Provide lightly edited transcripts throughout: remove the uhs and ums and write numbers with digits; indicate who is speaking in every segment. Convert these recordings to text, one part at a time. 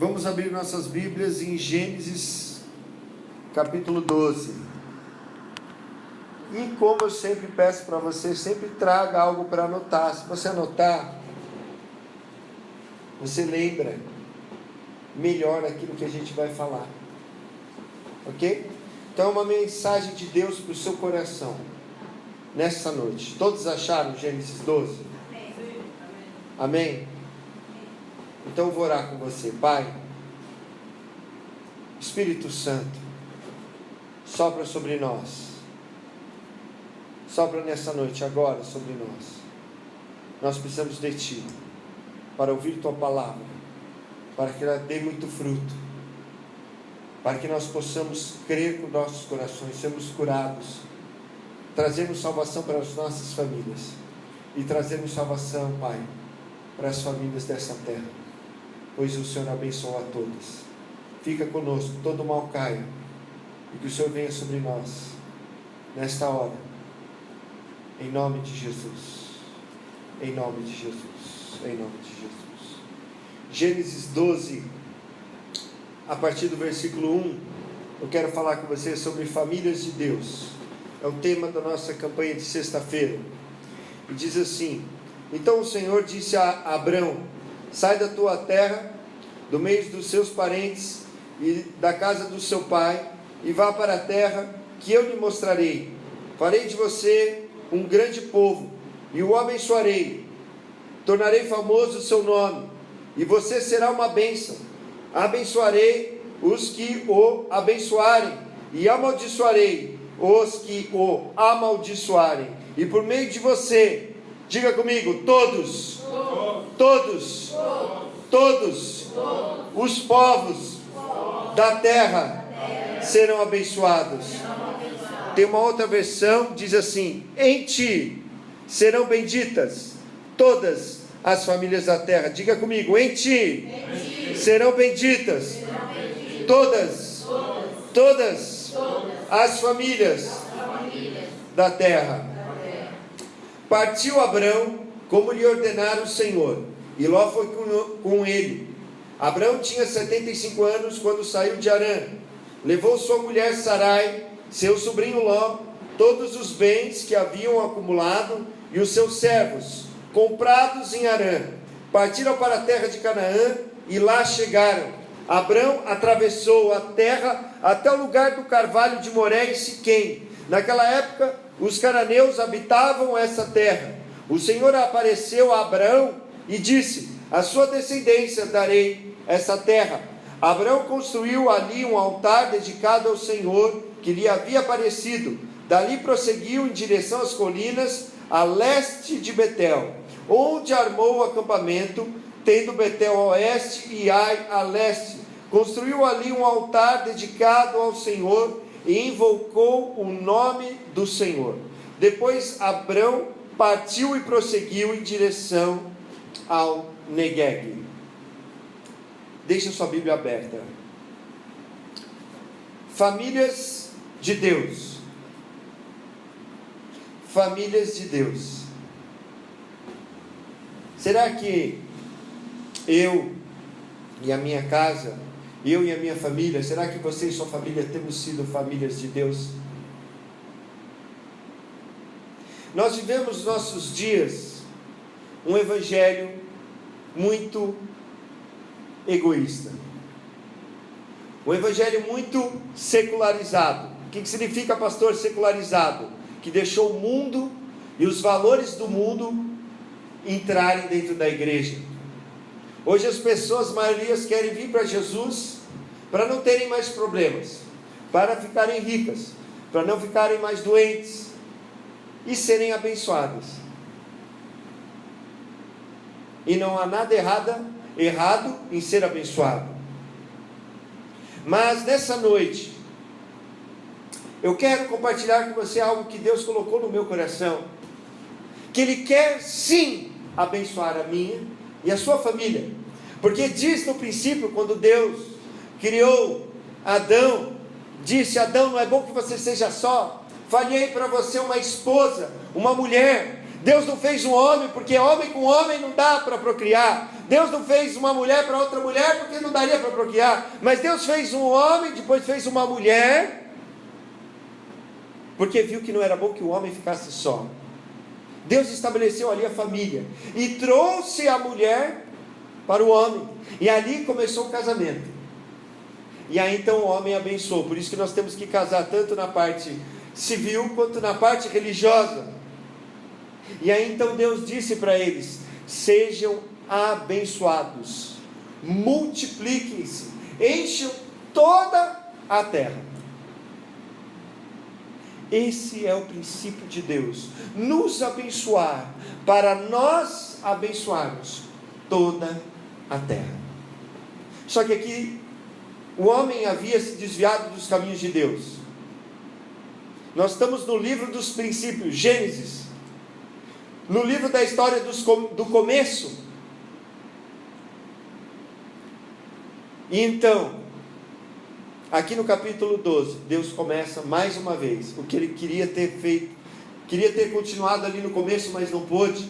Speaker 1: Vamos abrir nossas Bíblias em Gênesis capítulo 12. E como eu sempre peço para você, sempre traga algo para anotar. Se você anotar, você lembra melhor aquilo que a gente vai falar. Ok? Então é uma mensagem de Deus para o seu coração nessa noite. Todos acharam Gênesis 12? Amém? Então eu vou orar com você. Pai, Espírito Santo, sopra sobre nós. Sopra nessa noite agora sobre nós. Nós precisamos de Ti para ouvir Tua palavra, para que ela dê muito fruto, para que nós possamos crer com nossos corações, sermos curados, trazermos salvação para as nossas famílias e trazermos salvação, Pai, para as famílias dessa terra, pois o Senhor abençoa a todos. Fica conosco, todo mal caia, e que o Senhor venha sobre nós nesta hora, em nome de Jesus, em nome de Jesus, em nome de Jesus. Gênesis 12, a partir do versículo 1, eu quero falar com você sobre famílias de Deus. É o tema da nossa campanha de sexta-feira. E diz assim: então o Senhor disse a Abrão: sai da tua terra, do meio dos seus parentes e da casa do seu pai, e vá para a terra que eu lhe mostrarei. Farei de você um grande povo, e o abençoarei. Tornarei famoso o seu nome, e você será uma bênção. Abençoarei os que o abençoarem, e amaldiçoarei os que o amaldiçoarem. E por meio de você, diga comigo, todos os povos da terra serão abençoados. Tem uma outra versão, diz assim: em ti serão benditas todas as famílias da terra. Diga comigo, em ti serão benditas todas as famílias da terra. Partiu Abrão como lhe ordenara o Senhor, e Ló foi com ele. Abrão tinha 75 anos quando saiu de Harã. Levou sua mulher Sarai, seu sobrinho Ló, todos os bens que haviam acumulado e os seus servos, comprados em Harã. Partiram para a terra de Canaã e lá chegaram. Abrão atravessou a terra até o lugar do carvalho de Moré em Siquém. Naquela época, os cananeus habitavam essa terra. O Senhor apareceu a Abrão e disse: a sua descendência darei essa terra. Abrão construiu ali um altar dedicado ao Senhor que lhe havia aparecido. Dali prosseguiu em direção às colinas a leste de Betel, onde armou o acampamento, tendo Betel a oeste e Ai a leste. Construiu ali um altar dedicado ao Senhor e invocou o nome do Senhor. Depois Abrão partiu e prosseguiu em direção ao Negueb. Deixa sua Bíblia aberta. Famílias de Deus. Famílias de Deus. Será que eu e a minha casa, eu e a minha família, será que você e sua família temos sido famílias de Deus? Nós vivemos nos nossos dias um evangelho muito egoísta, um evangelho muito secularizado. O que significa, pastor, secularizado? Que deixou o mundo e os valores do mundo entrarem dentro da igreja. Hoje as pessoas, maiorias, querem vir para Jesus para não terem mais problemas, para ficarem ricas, para não ficarem mais doentes e serem abençoadas. E não há nada errado em ser abençoado. Mas nessa noite eu quero compartilhar com você algo que Deus colocou no meu coração, que Ele quer sim abençoar a minha e a sua família, porque diz no princípio, quando Deus criou Adão, disse: Adão, não é bom que você seja só, falhei para você uma esposa, uma mulher Deus não fez um homem, porque homem com homem não dá para procriar. Deus não fez uma mulher para outra mulher, porque não daria para procriar. Mas Deus fez um homem, depois fez uma mulher, porque viu que não era bom que o homem ficasse só. Deus estabeleceu ali a família e trouxe a mulher para o homem, e ali começou o casamento. E aí então o homem abençoou. Por isso que nós temos que casar tanto na parte civil quanto na parte religiosa. E aí então Deus disse para eles: sejam abençoados, multipliquem-se, encham toda a terra. Esse é o princípio de Deus, nos abençoar, para nós abençoarmos toda a terra. Só que aqui o homem havia se desviado dos caminhos de Deus. Nós estamos no livro dos princípios, Gênesis, no livro da história do começo. E então, aqui no capítulo 12, Deus começa mais uma vez o que ele queria ter feito, queria ter continuado ali no começo, mas não pôde.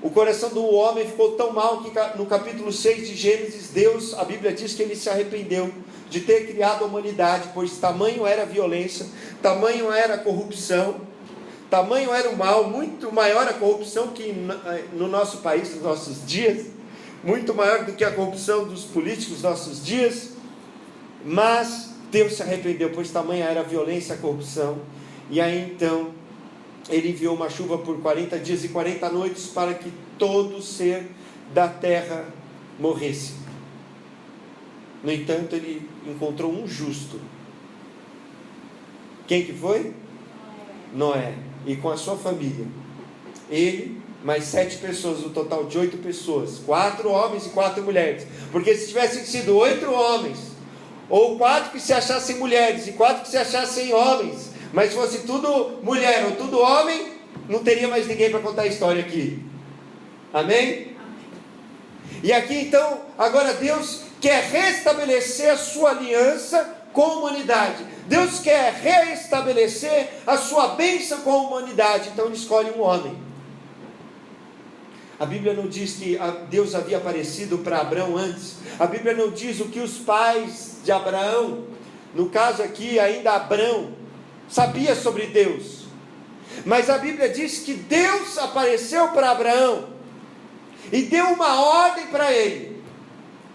Speaker 1: O coração do homem ficou tão mal que no capítulo 6 de Gênesis, Deus, a Bíblia diz que ele se arrependeu de ter criado a humanidade, pois tamanho era a violência, tamanho era a corrupção, tamanho era o mal, muito maior a corrupção que no nosso país, nos nossos dias, muito maior do que a corrupção dos políticos nos nossos dias. Mas Deus se arrependeu, pois tamanha era a violência, a corrupção. E aí então ele enviou uma chuva por 40 dias e 40 noites para que todo ser da terra morresse. No entanto, ele encontrou um justo. Quem que foi? Noé. E com a sua família. Ele, mais 7 pessoas, no total de 8 pessoas. 4 homens e 4 mulheres. Porque se tivessem sido 8 homens, ou 4 que se achassem mulheres e 4 que se achassem homens, mas se fosse tudo mulher ou tudo homem, não teria mais ninguém para contar a história aqui. Amém? E aqui então, agora Deus quer restabelecer a sua aliança com a humanidade. Deus quer restabelecer a sua bênção com a humanidade. Então ele escolhe um homem. A Bíblia não diz que Deus havia aparecido para Abraão antes. A Bíblia não diz o que os pais de Abraão, no caso aqui ainda Abrão, sabia sobre Deus. Mas a Bíblia diz que Deus apareceu para Abraão e deu uma ordem para ele.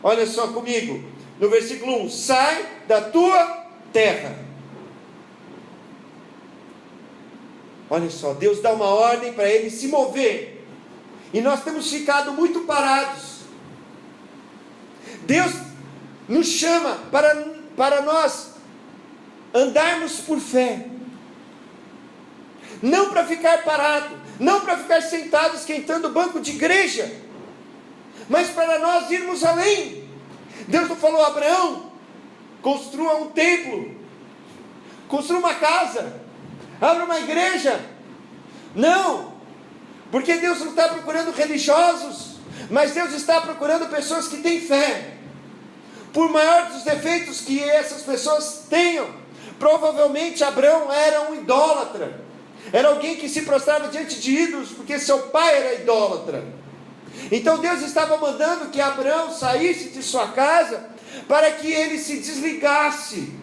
Speaker 1: Olha só comigo, no versículo 1: sai da tua terra. Olha só, Deus dá uma ordem para ele se mover. E nós temos ficado muito parados. Deus nos chama para nós andarmos por fé. Não para ficar parado, não para ficar sentado esquentando o banco de igreja, mas para nós irmos além. Deus não falou a Abraão: construa um templo, construa uma casa, abra uma igreja. Não, porque Deus não está procurando religiosos, mas Deus está procurando pessoas que têm fé. Por maior dos defeitos que essas pessoas tenham, provavelmente Abraão era um idólatra, era alguém que se prostrava diante de ídolos, porque seu pai era idólatra. Então Deus estava mandando que Abraão saísse de sua casa, para que ele se desligasse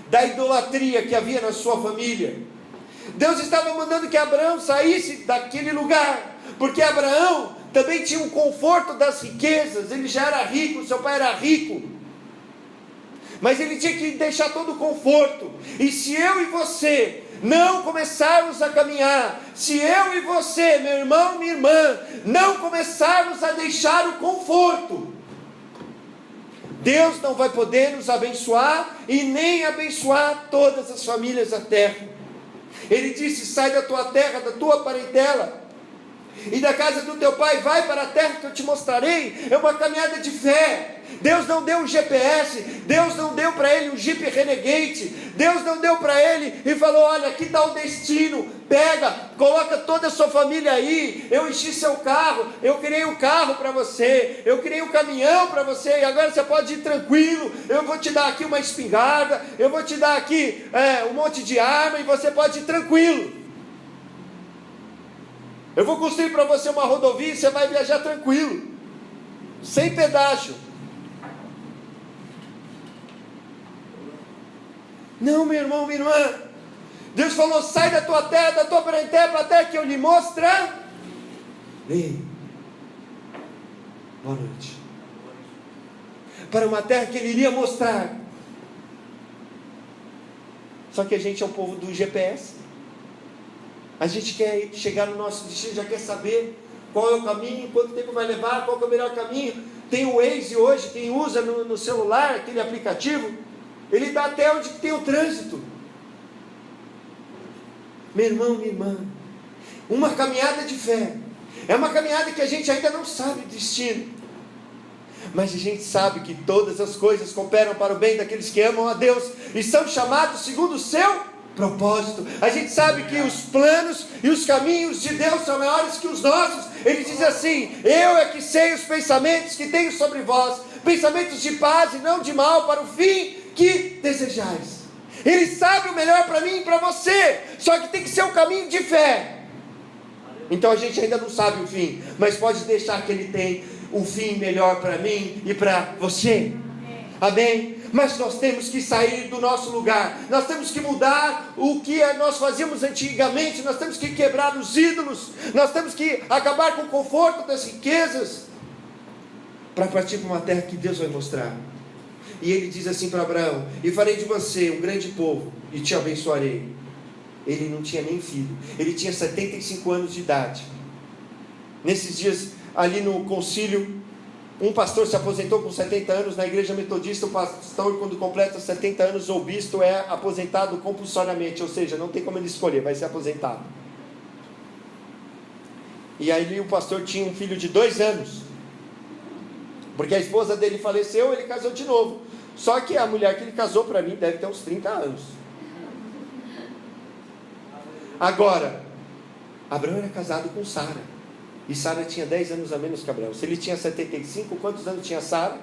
Speaker 1: da idolatria que havia na sua família. Deus estava mandando que Abraão saísse daquele lugar, porque Abraão também tinha um conforto das riquezas. Ele já era rico, seu pai era rico, mas ele tinha que deixar todo o conforto. E se eu e você não começarmos a caminhar, se eu e você, meu irmão, minha irmã, não começarmos a deixar o conforto, Deus não vai poder nos abençoar e nem abençoar todas as famílias da terra. Ele disse: sai da tua terra, da tua parentela e da casa do teu pai, vai para a terra que eu te mostrarei. É uma caminhada de fé. Deus não deu um GPS, Deus não deu para ele um Jeep Renegade, Deus não deu para ele e falou: olha, aqui está o destino, pega, coloca toda a sua família aí, eu enchi seu carro, eu criei um carro para você, eu criei um caminhão para você, e agora você pode ir tranquilo, eu vou te dar aqui uma espingarda, eu vou te dar aqui um monte de arma, e você pode ir tranquilo. Eu vou construir para você uma rodovia e você vai viajar tranquilo, sem pedágio. Não, meu irmão, minha irmã. Deus falou: sai da tua terra, da tua parentela, para a terra que eu lhe mostrarei. Boa noite. Para uma terra que Ele iria mostrar. Só que a gente é o povo do GPS. A gente quer chegar no nosso destino, já quer saber qual é o caminho, quanto tempo vai levar, qual é o melhor caminho. Tem o Waze hoje, quem usa no celular, aquele aplicativo, ele dá até onde tem o trânsito. Meu irmão, minha irmã, uma caminhada de fé é uma caminhada que a gente ainda não sabe o destino, mas a gente sabe que todas as coisas cooperam para o bem daqueles que amam a Deus e são chamados segundo o seu propósito. A gente sabe que os planos e os caminhos de Deus são maiores que os nossos. Ele diz assim: eu é que sei os pensamentos que tenho sobre vós, pensamentos de paz e não de mal, para o fim que desejais. Ele sabe o melhor para mim e para você, só que tem que ser um caminho de fé. Então a gente ainda não sabe o fim, mas pode deixar que Ele tem um fim melhor para mim e para você. Amém? Mas nós temos que sair do nosso lugar, nós temos que mudar o que nós fazíamos antigamente, nós temos que quebrar os ídolos, nós temos que acabar com o conforto das riquezas, para partir para uma terra que Deus vai mostrar. E Ele diz assim para Abraão: e farei de você um grande povo, e te abençoarei. Ele não tinha nem filho, ele tinha 75 anos de idade. Nesses dias, ali no concílio, um pastor se aposentou com 70 anos na igreja metodista. O pastor, quando completa 70 anos, ou bispo, é aposentado compulsoriamente, ou seja, não tem como ele escolher, vai ser aposentado. E aí o pastor tinha um filho de 2 anos, porque a esposa dele faleceu, ele casou de novo. Só que a mulher que ele casou, para mim, deve ter uns 30 anos. Agora, Abraão era casado com Sara, e Sara tinha 10 anos a menos que Abraão. Se ele tinha 75, quantos anos tinha Sara?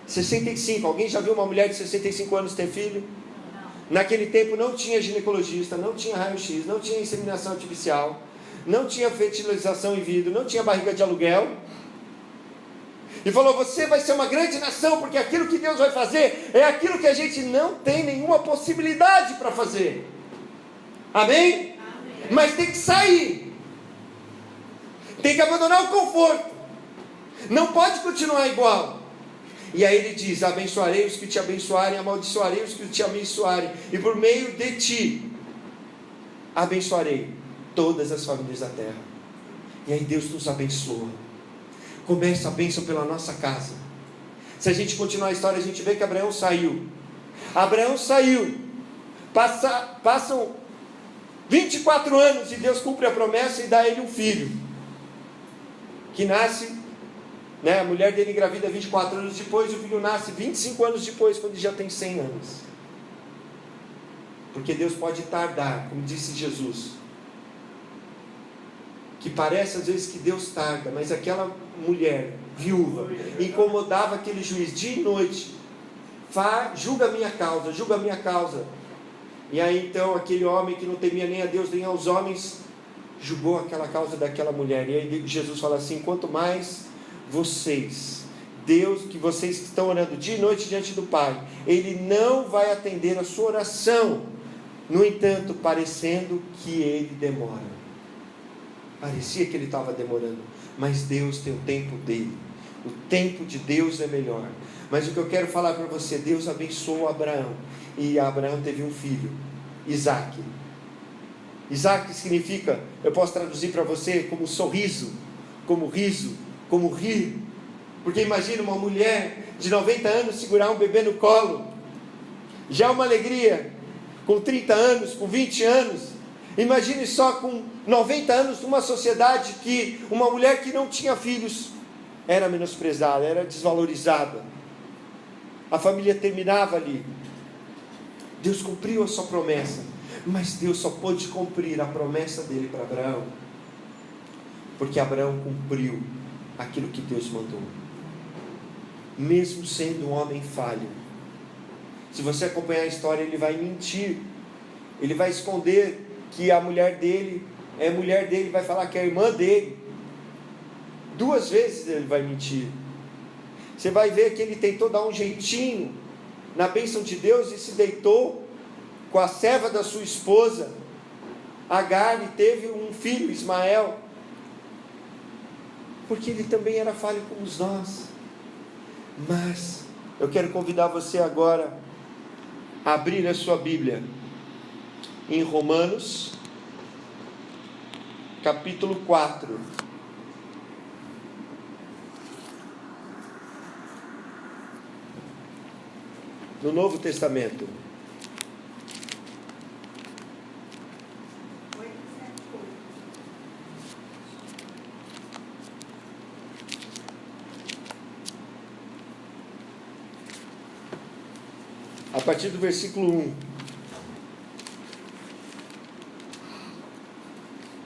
Speaker 1: 65. Alguém já viu uma mulher de 65 anos ter filho? Naquele tempo não tinha ginecologista, não tinha raio-x, não tinha inseminação artificial, não tinha fertilização in vitro, não tinha barriga de aluguel. E falou: você vai ser uma grande nação, porque aquilo que Deus vai fazer é aquilo que a gente não tem nenhuma possibilidade para fazer. Amém? Amém? Mas tem que sair, tem que abandonar o conforto, não pode continuar igual. E aí ele diz: abençoarei os que te abençoarem, amaldiçoarei os que te abençoarem, e por meio de ti abençoarei todas as famílias da terra. E aí Deus nos abençoa. Começa a bênção pela nossa casa. Se a gente continuar a história, a gente vê que Abraão saiu. Passam 24 anos e Deus cumpre a promessa e dá a ele um filho, que nasce, a mulher dele engravida 24 anos depois, e o filho nasce 25 anos depois, quando ele já tem 100 anos. Porque Deus pode tardar, como disse Jesus, que parece às vezes que Deus tarda, mas aquela mulher viúva incomodava aquele juiz dia e noite: julga a minha causa. E aí então aquele homem que não temia nem a Deus nem aos homens julgou aquela causa daquela mulher. E aí Jesus fala assim: quanto mais vocês, Deus, que vocês que estão orando dia e noite diante do Pai, Ele não vai atender a sua oração. No entanto, parecendo que Ele demora. Parecia que Ele estava demorando, mas Deus tem o tempo dele. O tempo de Deus é melhor. Mas o que eu quero falar para você: Deus abençoou Abraão, e Abraão teve um filho, Isaque. Isaque significa, eu posso traduzir para você como sorriso, como riso, como rir. Porque imagina uma mulher de 90 anos segurar um bebê no colo, já é uma alegria. Com 30 anos, com 20 anos, imagine só com 90 anos, numa sociedade que uma mulher que não tinha filhos era menosprezada, era desvalorizada. A família terminava ali. Deus cumpriu a sua promessa, mas Deus só pôde cumprir a promessa dele para Abraão porque Abraão cumpriu aquilo que Deus mandou, mesmo sendo um homem falho. Se você acompanhar a história, ele vai mentir, ele vai esconder que a mulher dele é a mulher dele, vai falar que é a irmã dele. 2 vezes ele vai mentir. Você vai ver que ele tentou dar um jeitinho na bênção de Deus e se deitou com a serva da sua esposa, Agar, e teve um filho, Ismael, porque ele também era falho como nós. Mas eu quero convidar você agora a abrir a sua Bíblia em Romanos, capítulo 4. No Novo Testamento. A partir do versículo 1.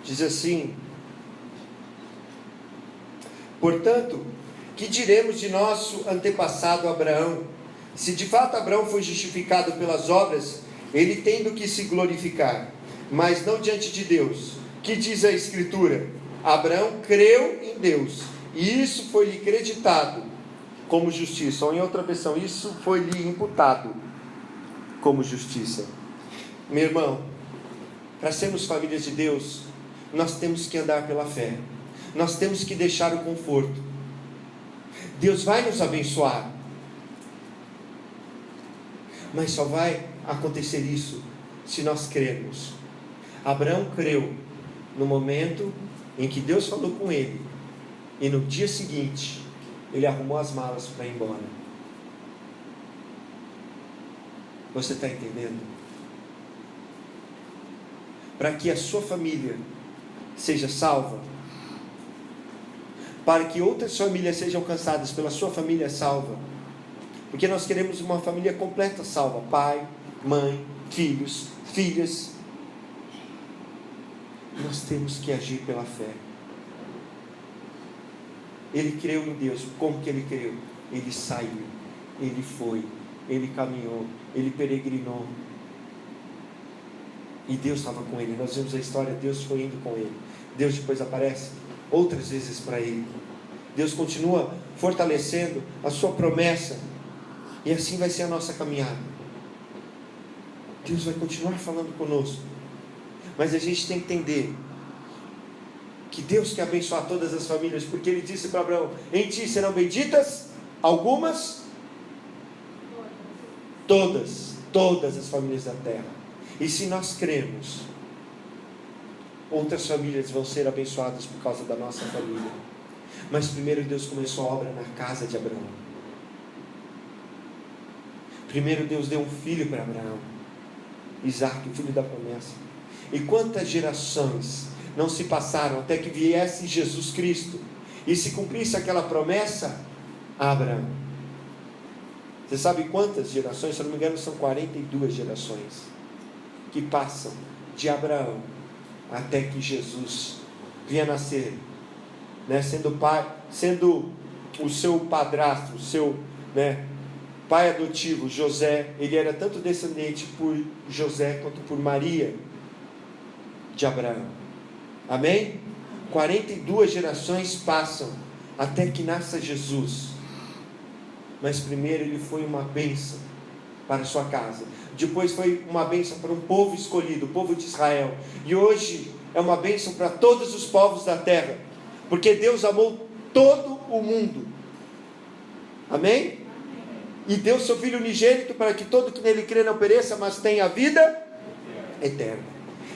Speaker 1: Diz assim: portanto, que diremos de nosso antepassado Abraão? Se de fato Abraão foi justificado pelas obras, ele tem do que se glorificar, mas não diante de Deus. Que diz a Escritura? Abraão creu em Deus, e isso foi-lhe creditado como justiça. Ou em outra versão, isso foi-lhe imputado como justiça. Meu irmão, para sermos famílias de Deus, nós temos que andar pela fé. Nós temos que deixar o conforto. Deus vai nos abençoar, mas só vai acontecer isso se nós crermos. Abraão creu no momento em que Deus falou com ele, e no dia seguinte ele arrumou as malas para ir embora. Você está entendendo? Para que a sua família seja salva, para que outras famílias sejam alcançadas pela sua família salva, porque nós queremos uma família completa salva, pai, mãe, filhos, filhas. Nós temos que agir pela fé. Ele creu em Deus. Como que ele creu? Ele saiu, ele foi, ele caminhou, ele peregrinou, e Deus estava com ele. Nós vemos a história, Deus foi indo com ele. Deus depois aparece outras vezes para ele. Deus continua fortalecendo a sua promessa, e assim vai ser a nossa caminhada. Deus vai continuar falando conosco, mas a gente tem que entender que Deus quer abençoar todas as famílias, porque Ele disse para Abraão: em ti serão benditas algumas, todas as famílias da terra. E se nós crermos, outras famílias vão ser abençoadas por causa da nossa família. Mas primeiro Deus começou a obra na casa de Abraão. Primeiro Deus deu um filho para Abraão, Isaque, o filho da promessa. E quantas gerações não se passaram até que viesse Jesus Cristo e se cumprisse aquela promessa a Abraão? Você sabe quantas gerações? Se eu não me engano, são 42 gerações que passam de Abraão até que Jesus vinha nascer, né? Sendo pai, sendo o seu padrasto, o seu, né, pai adotivo, José. Ele era tanto descendente por José quanto por Maria de Abraão. Amém? 42 gerações passam até que nasça Jesus. Mas primeiro ele foi uma bênção para a sua casa. Depois foi uma bênção para um povo escolhido, o povo de Israel. E hoje é uma bênção para todos os povos da terra, porque Deus amou todo o mundo. Amém? E deu seu Filho unigênito para que todo que nele crê não pereça, mas tenha a vida eterna.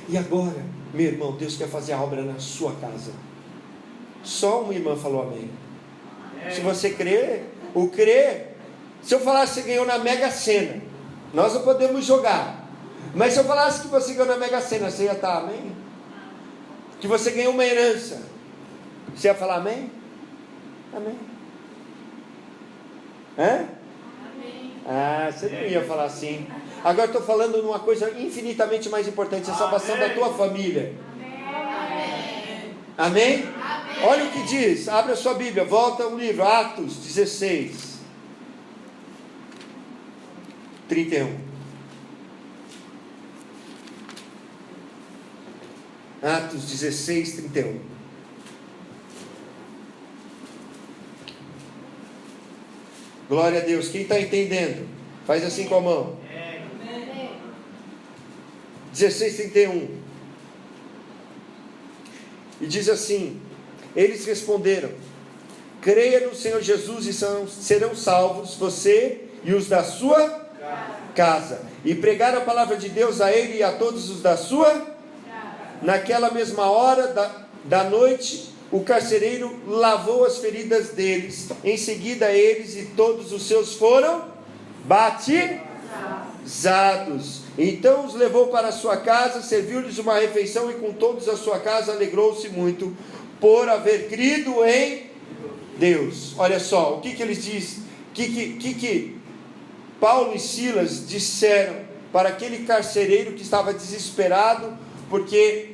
Speaker 1: E agora, meu irmão, Deus quer fazer a obra na sua casa. Só uma irmã falou amém. Se você crê, o crer, se eu falasse que você ganhou na Mega Sena, nós não podemos jogar, mas se eu falasse que você ganhou na Mega Sena, você ia estar amém? Que você ganhou uma herança, você ia falar amém? Amém. Hã? Amém. Ah, você não ia falar assim. Agora estou falando de uma coisa infinitamente mais importante, a salvação da tua família. Amém. Amém? Amém? Olha o que diz, abre a sua Bíblia, volta ao livro, Atos 16, 31. Atos 16, 31. Glória a Deus. Quem está entendendo? Faz assim com a mão. 16, 31. E diz assim: eles responderam: creia no Senhor Jesus e serão salvos você e os da sua casa. E pregaram a palavra de Deus a ele e a todos os da sua casa. Naquela mesma hora da noite, o carcereiro lavou as feridas deles. Em seguida eles e todos os seus foram batizados. Então os levou para a sua casa, serviu-lhes uma refeição, e com todos a sua casa alegrou-se muito por haver crido em Deus. Olha só, o que eles dizem, que Paulo e Silas disseram para aquele carcereiro que estava desesperado, porque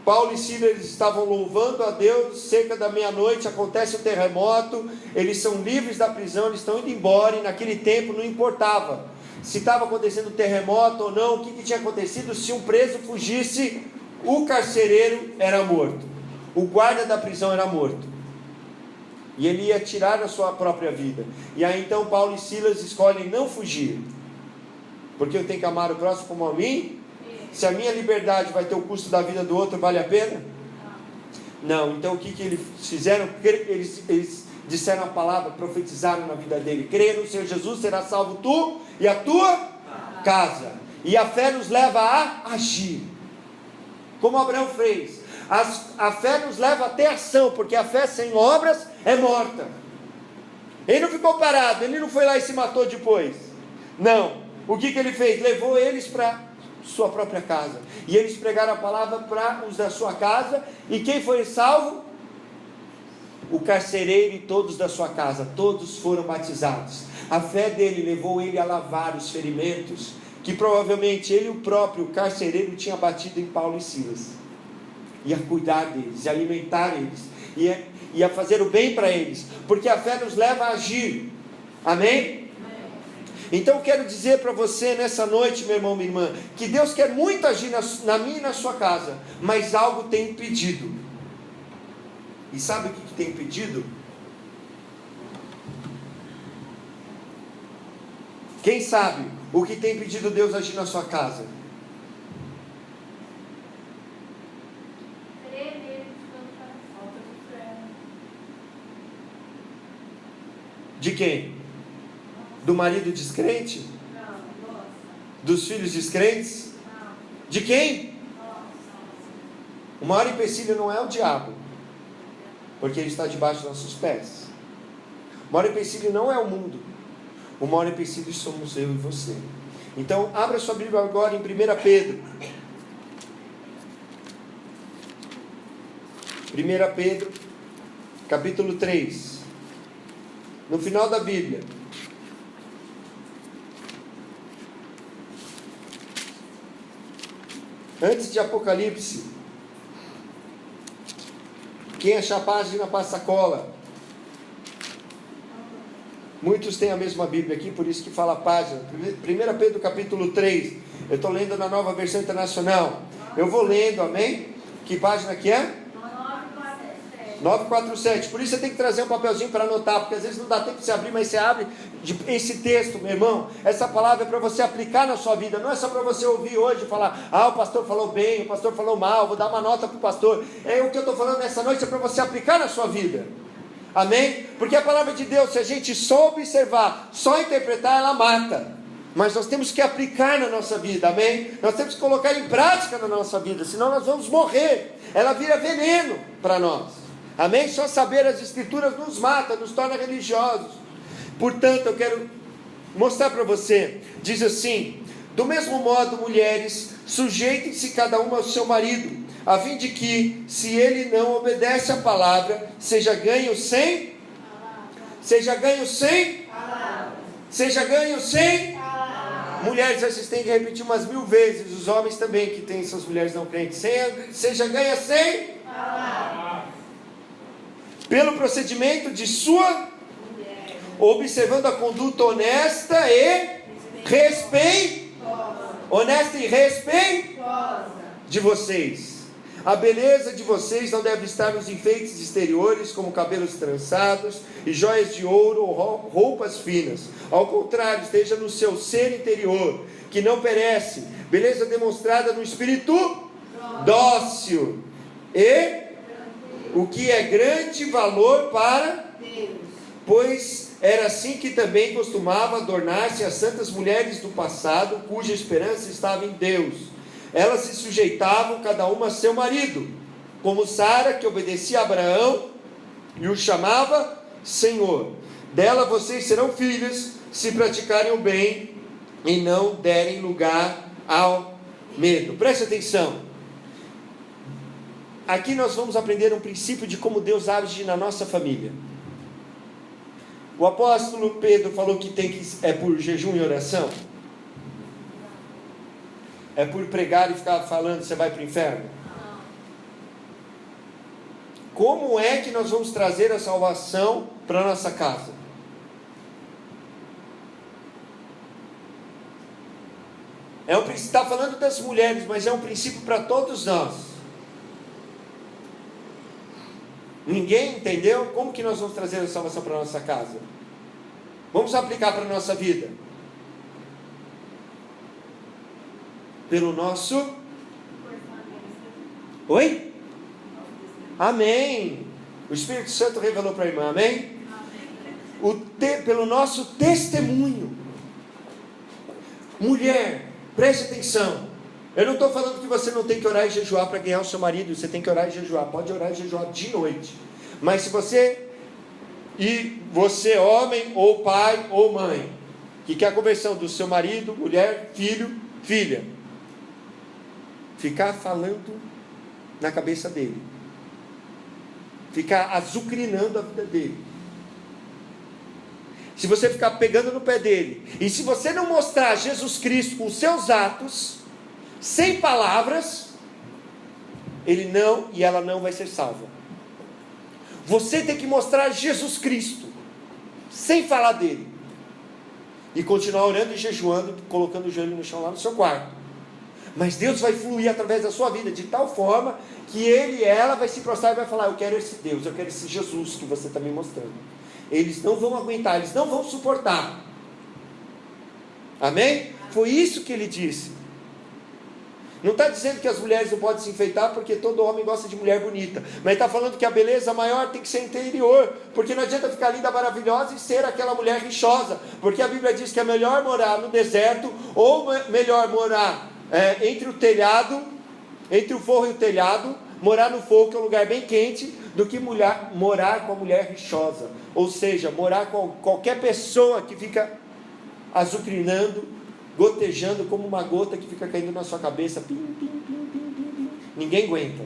Speaker 1: Paulo e Silas eles estavam louvando a Deus. Cerca da meia-noite acontece o terremoto, eles são livres da prisão, eles estão indo embora, e naquele tempo não importava se estava acontecendo terremoto ou não, o que tinha acontecido. Se um preso fugisse, o carcereiro era morto, o guarda da prisão era morto, e ele ia tirar a sua própria vida. E aí então Paulo e Silas escolhem não fugir, porque eu tenho que amar o próximo como a mim. Se a minha liberdade vai ter o custo da vida do outro, vale a pena? Não. Então o que eles fizeram? Eles disseram a palavra, profetizaram na vida dele: creia no Senhor Jesus, será salvo tu e a tua casa. E a fé nos leva a agir, como Abraão fez. A fé nos leva a ter ação, porque a fé sem obras é morta. Ele não ficou parado, ele não foi lá e se matou depois. Não. O que ele fez? Levou eles para sua própria casa, e eles pregaram a palavra para os da sua casa. E quem foi salvo? O carcereiro e todos da sua casa, todos foram batizados. A fé dele levou ele a lavar os ferimentos que provavelmente ele, o próprio carcereiro, tinha batido em Paulo e Silas, e a cuidar deles, e alimentar eles, e a fazer o bem para eles, porque a fé nos leva a agir. Amém? Então eu quero dizer para você nessa noite, meu irmão, minha irmã, que Deus quer muito agir na minha e na sua casa, mas algo tem impedido. E sabe o que tem impedido? Quem sabe o que tem impedido Deus agir na sua casa? De quem? Do marido descrente? Não. Dos filhos descrentes? Não. De quem? O maior empecilho não é o diabo, porque ele está debaixo dos nossos pés. O maior empecilho não é o mundo. O maior empecilho somos eu e você. Então abra sua Bíblia agora em 1 Pedro. 1 Pedro capítulo 3. No final da Bíblia. Antes de Apocalipse. Quem achar a página passa a cola. Muitos têm a mesma Bíblia aqui, por isso que fala a página. 1 Pedro capítulo 3. Eu estou lendo na Nova Versão Internacional. Eu vou lendo, amém? Que página que é? 947. Por isso você tem que trazer um papelzinho para anotar, porque às vezes não dá tempo de você abrir, mas você abre esse texto, meu irmão. Essa palavra é para você aplicar na sua vida, não é só para você ouvir hoje e falar: ah, o pastor falou bem, o pastor falou mal, vou dar uma nota para o pastor. O que eu estou falando nessa noite é para você aplicar na sua vida. Amém? Porque a palavra de Deus, se a gente só observar, só interpretar, ela mata. Mas nós temos que aplicar na nossa vida, amém? Nós temos que colocar em prática na nossa vida, senão nós vamos morrer. Ela vira veneno para nós, amém? Só saber as escrituras nos mata, nos torna religiosos. Portanto, eu quero mostrar para você, diz assim: do mesmo modo, mulheres, sujeitem-se cada uma ao seu marido, a fim de que, se ele não obedece à palavra, seja ganho sem mulheres. Vocês têm que repetir umas 1000 vezes, os homens também que têm suas mulheres não crentes: seja ganha sem pelo procedimento de sua, observando a conduta honesta e respeitosa de vocês. A beleza de vocês não deve estar nos enfeites exteriores, como cabelos trançados e joias de ouro ou roupas finas. Ao contrário, esteja no seu ser interior, que não perece, beleza demonstrada no espírito dócil e o que é grande valor para Deus. Pois era assim que também costumava adornar-se as santas mulheres do passado, cuja esperança estava em Deus. Elas se sujeitavam cada uma a seu marido, como Sara, que obedecia a Abraão e o chamava Senhor. Dela vocês serão filhas, se praticarem o bem e não derem lugar ao medo. Preste atenção. Aqui nós vamos aprender um princípio de como Deus age na nossa família. O apóstolo Pedro falou que é por jejum e oração. É por pregar e ficar falando você vai para o inferno? Como é que nós vamos trazer a salvação para a nossa casa? Está falando das mulheres, mas é um princípio para todos nós. Ninguém entendeu? Como que nós vamos trazer a salvação para a nossa casa? Vamos aplicar para a nossa vida. Pelo nosso... Oi? Amém. O Espírito Santo revelou para a irmã, amém? Pelo nosso testemunho. Mulher, preste atenção. Eu não estou falando que você não tem que orar e jejuar para ganhar o seu marido. Você tem que orar e jejuar. Pode orar e jejuar de noite. Mas se você homem ou pai ou mãe, que quer a conversão do seu marido, mulher, filho, filha, ficar falando na cabeça dele, ficar azucrinando a vida dele, se você ficar pegando no pé dele, e se você não mostrar Jesus Cristo com os seus atos, sem palavras, ela não vai ser salva. Você tem que mostrar Jesus Cristo, sem falar dele, e continuar orando e jejuando, colocando o joelho no chão lá no seu quarto. Mas Deus vai fluir através da sua vida, de tal forma que ele e ela vai se prostrar e vai falar: eu quero esse Deus, eu quero esse Jesus que você está me mostrando. Eles não vão aguentar, eles não vão suportar. Amém? Foi isso que ele disse. Não está dizendo que as mulheres não podem se enfeitar, porque todo homem gosta de mulher bonita, mas está falando que a beleza maior tem que ser interior, porque não adianta ficar linda, maravilhosa e ser aquela mulher rixosa, porque a Bíblia diz que é melhor morar no deserto, ou melhor morar entre o telhado, entre o forro e o telhado, morar no fogo, que é um lugar bem quente, do que morar com a mulher rixosa, ou seja, morar com qualquer pessoa que fica azucrinando, gotejando como uma gota que fica caindo na sua cabeça, pim, pim, pim, pim, pim, pim. Ninguém aguenta.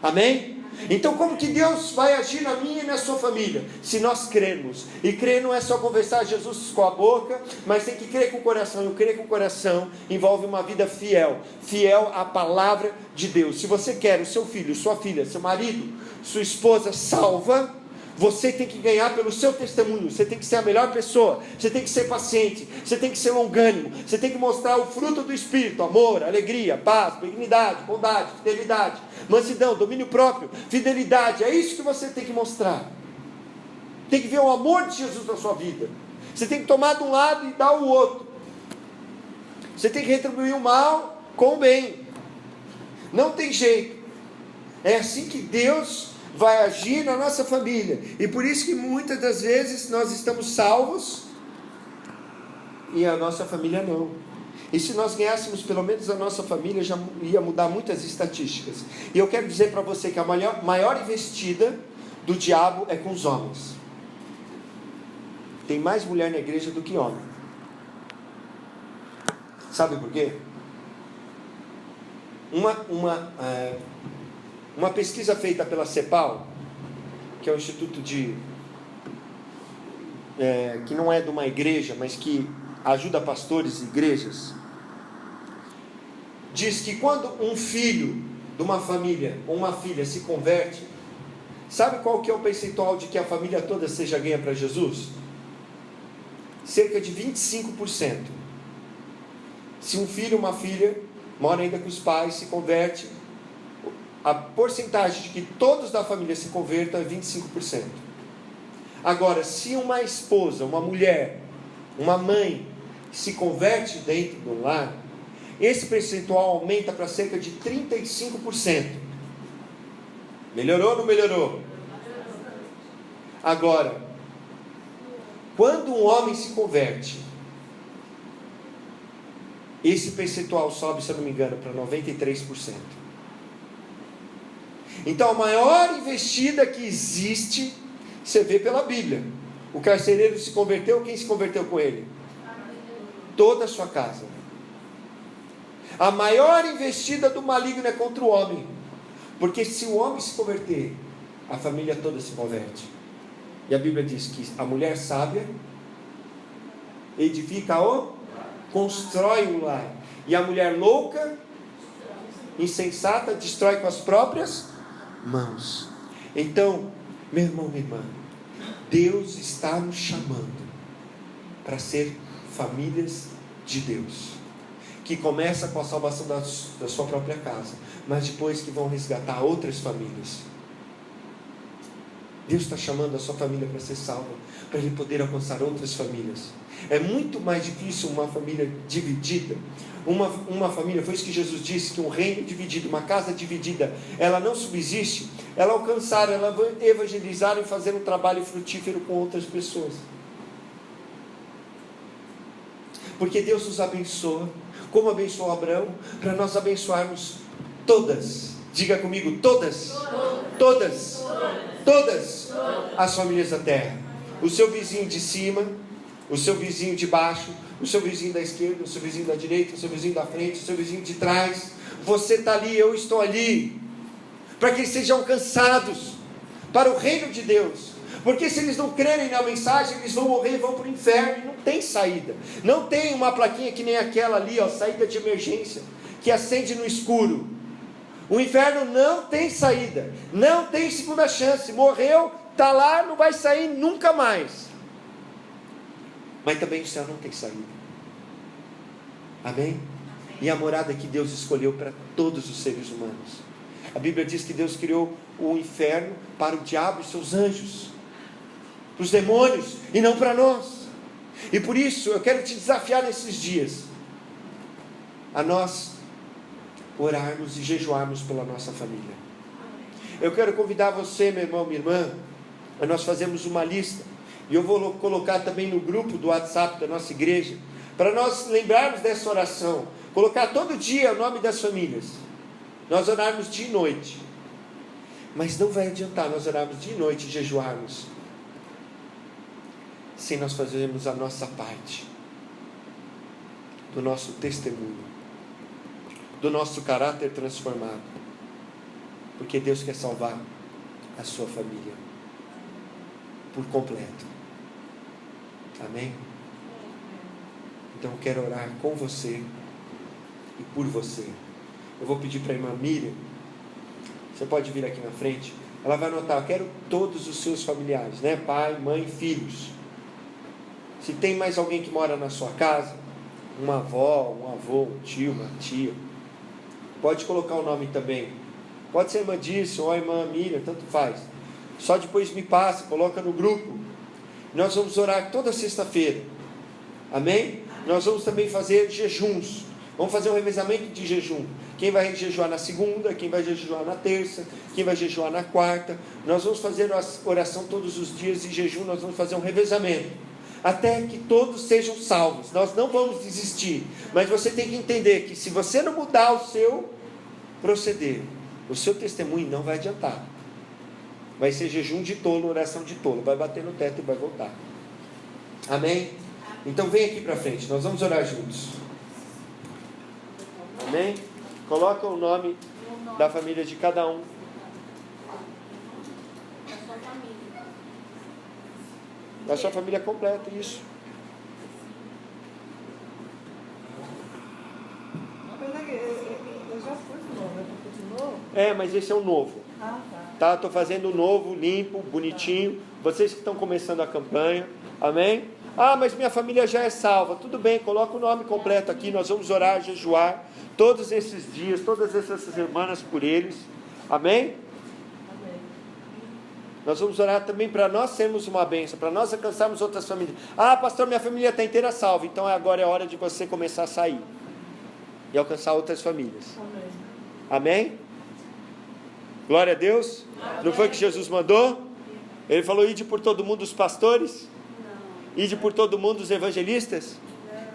Speaker 1: Amém? Então como que Deus vai agir na minha e na sua família? Se nós crermos. E crer não é só conversar Jesus com a boca, mas tem que crer com o coração. E o crer com o coração envolve uma vida fiel, fiel à palavra de Deus. Se você quer o seu filho, sua filha, seu marido, sua esposa salva, você tem que ganhar pelo seu testemunho. Você tem que ser a melhor pessoa. Você tem que ser paciente. Você tem que ser longânimo. Você tem que mostrar o fruto do Espírito: amor, alegria, paz, benignidade, bondade, fidelidade, mansidão, domínio próprio, fidelidade. É isso que você tem que mostrar. Tem que ver o amor de Jesus na sua vida. Você tem que tomar de um lado e dar o outro. Você tem que retribuir o mal com o bem. Não tem jeito. É assim que Deus vai agir na nossa família. E por isso que muitas das vezes nós estamos salvos e a nossa família não. E se nós ganhássemos pelo menos a nossa família, já ia mudar muitas estatísticas. E eu quero dizer para você que a maior investida do diabo é com os homens. Tem mais mulher na igreja do que homem. Sabe por quê? Uma pesquisa feita pela CEPAL, que é um instituto que não é de uma igreja, mas que ajuda pastores e igrejas, diz que quando um filho de uma família ou uma filha se converte, sabe qual que é o percentual de que a família toda seja ganha para Jesus? Cerca de 25%. Se um filho ou uma filha mora ainda com os pais, se converte, a porcentagem de que todos da família se convertam é 25%. Agora, se uma esposa, uma mulher, uma mãe se converte dentro do lar, esse percentual aumenta para cerca de 35%. Melhorou ou não melhorou? Agora, quando um homem se converte, esse percentual sobe, se eu não me engano, para 93%. Então, a maior investida que existe, você vê pela Bíblia. O carcereiro se converteu, quem se converteu com ele? Toda a sua casa. A maior investida do maligno é contra o homem. Porque se o homem se converter, a família toda se converte. E a Bíblia diz que a mulher sábia edifica constrói o lar. E a mulher louca, insensata, destrói com as próprias mãos. Então, meu irmão, minha irmã, Deus está nos chamando para ser famílias de Deus, que começa com a salvação da sua própria casa, mas depois que vão resgatar outras famílias. Deus está chamando a sua família para ser salva, para Ele poder alcançar outras famílias. É muito mais difícil uma família dividida. Uma família, foi isso que Jesus disse, que um reino dividido, uma casa dividida, ela não subsiste. Ela alcançar, ela evangelizar e fazer um trabalho frutífero com outras pessoas. Porque Deus nos abençoa, como abençoou Abraão, para nós abençoarmos todas. Diga comigo, todas as famílias da terra. O seu vizinho de cima, o seu vizinho de baixo, o seu vizinho da esquerda, o seu vizinho da direita, o seu vizinho da frente, o seu vizinho de trás. Você está ali, eu estou ali, para que eles sejam alcançados para o reino de Deus. Porque se eles não crerem na mensagem, eles vão morrer e vão para o inferno, e não tem saída. Não tem uma plaquinha que nem aquela ali, saída de emergência, que acende no escuro. O inferno não tem saída, não tem segunda chance. Morreu, está lá, não vai sair nunca mais. Mas também o céu não tem saída. Amém? E a morada que Deus escolheu para todos os seres humanos. A Bíblia diz que Deus criou o inferno para o diabo e seus anjos, para os demônios, e não para nós. E por isso eu quero te desafiar nesses dias a nós orarmos e jejuarmos pela nossa família. Eu quero convidar você, meu irmão, minha irmã, a nós fazermos uma lista, e eu vou colocar também no grupo do WhatsApp da nossa igreja, para nós lembrarmos dessa oração, colocar todo dia o nome das famílias, nós orarmos dia e noite. Mas não vai adiantar nós orarmos dia e noite e jejuarmos sem nós fazermos a nossa parte, do nosso testemunho, do nosso caráter transformado, porque Deus quer salvar a sua família por completo. Amém? Então eu quero orar com você e por você. Eu vou pedir para a irmã Miriam, você pode vir aqui na frente, ela vai anotar, eu quero todos os seus familiares, né? Pai, mãe, filhos. Se tem mais alguém que mora na sua casa, uma avó, um avô, um tio, uma tia, pode colocar o nome também. Pode ser a irmã Dirce ou a irmã Miriam, tanto faz. Só depois me passa, coloca no grupo. Nós vamos orar toda sexta-feira. Amém? Nós vamos também fazer jejuns. Vamos fazer um revezamento de jejum. Quem vai jejuar na segunda, quem vai jejuar na terça, quem vai jejuar na quarta. Nós vamos fazer a oração todos os dias de jejum, nós vamos fazer um revezamento. Até que todos sejam salvos. Nós não vamos desistir. Mas você tem que entender que se você não mudar o seu proceder, o seu testemunho não vai adiantar. Vai ser jejum de tolo, oração de tolo. Vai bater no teto e vai voltar. Amém? Então vem aqui para frente. Nós vamos orar juntos. Amém? Coloca o nome da família de cada um. Da sua família completa, isso.
Speaker 2: Eu já fui de novo, eu fui de novo.
Speaker 1: Mas esse é o novo. Tá? Estou fazendo um novo, limpo, bonitinho. Vocês que estão começando a campanha. Amém? Mas minha família já é salva. Tudo bem, coloca o nome completo aqui. Nós vamos orar, jejuar todos esses dias, todas essas semanas por eles. Amém?
Speaker 2: Amém.
Speaker 1: Nós vamos orar também para nós sermos uma bênção, para nós alcançarmos outras famílias. Ah, pastor, minha família está inteira salva. Então agora é hora de você começar a sair e alcançar outras famílias.
Speaker 2: Amém.
Speaker 1: Amém? Glória a Deus. Não foi o que Jesus mandou? Ele falou: ide por todo mundo os pastores? Ide por todo mundo os evangelistas?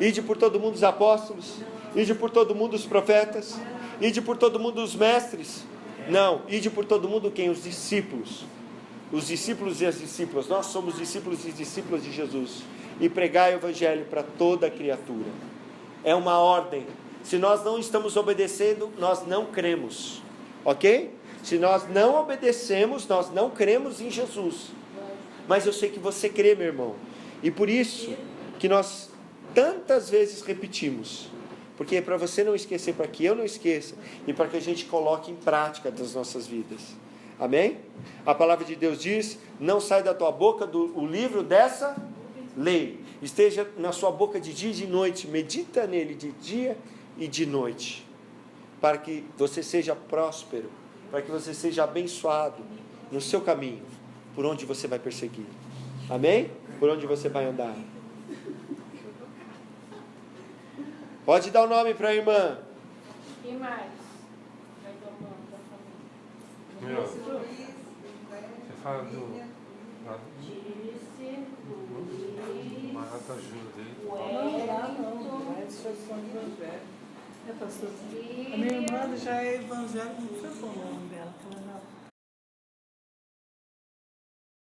Speaker 1: Ide por todo mundo os apóstolos? Ide por todo mundo os profetas? Ide por todo mundo os mestres? Não, ide por todo mundo quem? Os discípulos. Os discípulos e as discípulas. Nós somos discípulos e discípulas de Jesus. E pregai o evangelho para toda criatura. É uma ordem. Se nós não estamos obedecendo, nós não cremos. Ok? Se nós não obedecemos, nós não cremos em Jesus. Mas eu sei que você crê, meu irmão. E por isso que nós tantas vezes repetimos. Porque é para você não esquecer, para que eu não esqueça. E para que a gente coloque em prática das nossas vidas. Amém? A palavra de Deus diz: não sai da tua boca o livro dessa lei. Esteja na sua boca de dia e de noite. Medita nele de dia e de noite. Para que você seja próspero. Para que você seja abençoado no seu caminho. Por onde você vai perseguir. Amém? Por onde você vai andar. Pode dar o nome para a irmã.
Speaker 2: Quem mais? Vai dar o nome da família.
Speaker 3: Você fala do Marata Júlia.
Speaker 2: Não, lá não. É distorção de evangelho. É, pastor. A minha irmã já é evangélica, não sei qual é o nome dela.